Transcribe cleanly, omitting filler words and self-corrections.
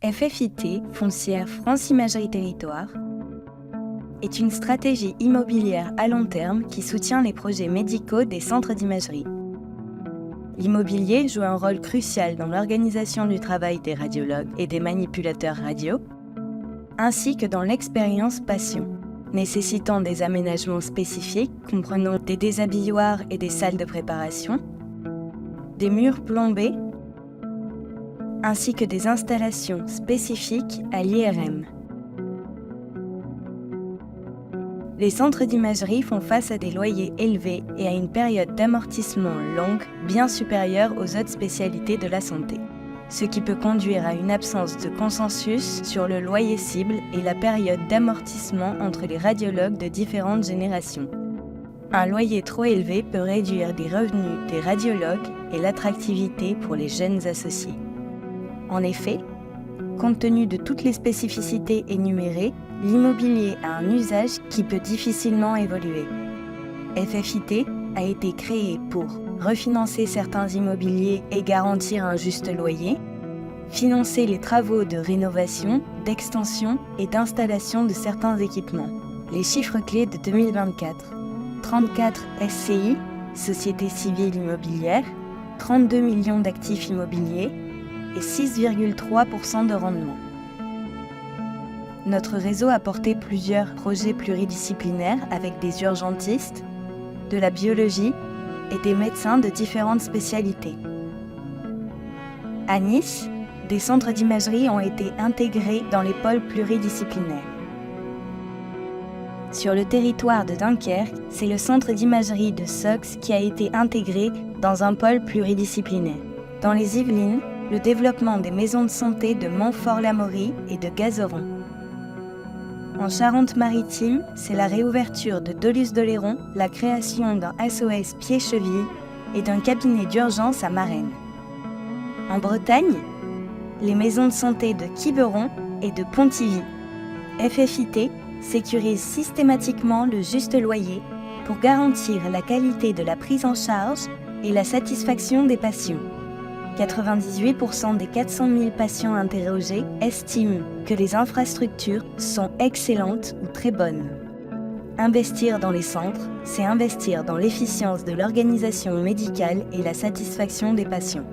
FFIT, Foncière France Imagerie Territoire, est une stratégie immobilière à long terme qui soutient les projets médicaux des centres d'imagerie. L'immobilier joue un rôle crucial dans l'organisation du travail des radiologues et des manipulateurs radio, ainsi que dans l'expérience patient, nécessitant des aménagements spécifiques comprenant des déshabilloirs et des salles de préparation, des murs plombés, ainsi que des installations spécifiques à l'IRM. Les centres d'imagerie font face à des loyers élevés et à une période d'amortissement longue bien supérieure aux autres spécialités de la santé, ce qui peut conduire à une absence de consensus sur le loyer cible et la période d'amortissement entre les radiologues de différentes générations. Un loyer trop élevé peut réduire les revenus des radiologues et l'attractivité pour les jeunes associés. En effet, compte tenu de toutes les spécificités énumérées, l'immobilier a un usage qui peut difficilement évoluer. FFIT a été créé pour refinancer certains immobiliers et garantir un juste loyer, financer les travaux de rénovation, d'extension et d'installation de certains équipements. Les chiffres clés de 2024. 34 SCI, Société civile immobilière, 32 millions d'actifs immobiliers et 6,3% de rendement. Notre réseau a porté plusieurs projets pluridisciplinaires avec des urgentistes, de la biologie et des médecins de différentes spécialités. À Nice, des centres d'imagerie ont été intégrés dans les pôles pluridisciplinaires. Sur le territoire de Dunkerque, c'est le centre d'imagerie de Sox qui a été intégré dans un pôle pluridisciplinaire. Dans les Yvelines, le développement des maisons de santé de Montfort-l'Amaury et de Gazeron. En Charente-Maritime, c'est la réouverture de Doluce-d'Oléron, la création d'un SOS pieds-chevilles et d'un cabinet d'urgence à Marennes. En Bretagne, les maisons de santé de Quiberon et de Pontivy. FFIT sécurise systématiquement le juste loyer pour garantir la qualité de la prise en charge et la satisfaction des patients. 98% des 400 000 patients interrogés estiment que les infrastructures sont excellentes ou très bonnes. Investir dans les centres, c'est investir dans l'efficience de l'organisation médicale et la satisfaction des patients.